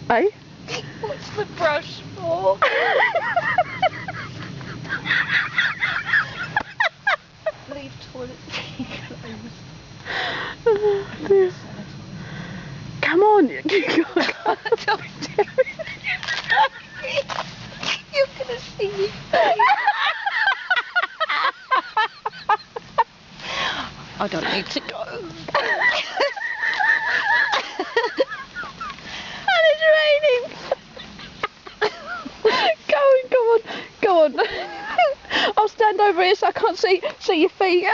Eh? What's the brush for? Leave toilet seat closed. Oh, dear. Come on, you can't. You're gonna see me. I don't need to go. And it's raining. Go on. I'll stand over here so I can't see your feet.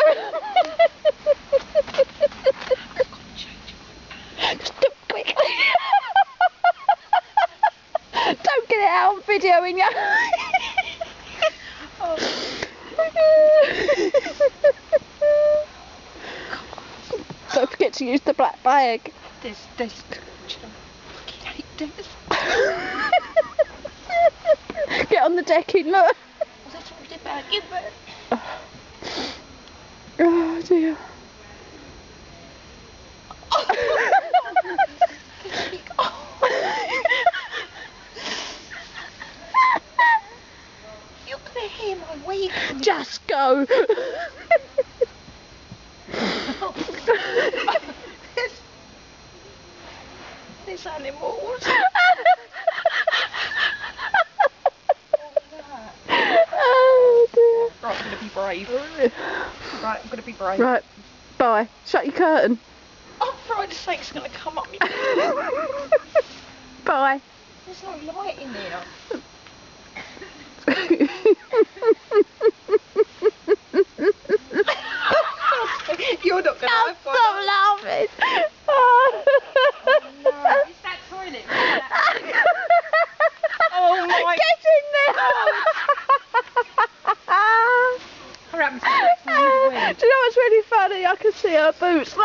Just do it quick. Don't get it out, I'm videoing you. Oh. Don't forget to use the black bag. This, I fucking hate this. Get on the decking, look. There's already a bag in there. Oh dear. You're gonna hear my wake. Just go. There's animals. Oh dear. Right, I'm gonna be brave. Right, I'm gonna be brave. Right, bye. Shut your curtain. Oh, for Christ's sake, it's gonna come up me. Bye. There's no light in there. You're not gonna have fun. Stop laughing. Oh, no. It's that toilet. Oh my. Get in there. Hurry up and Do you know what's really funny? I can see her boots.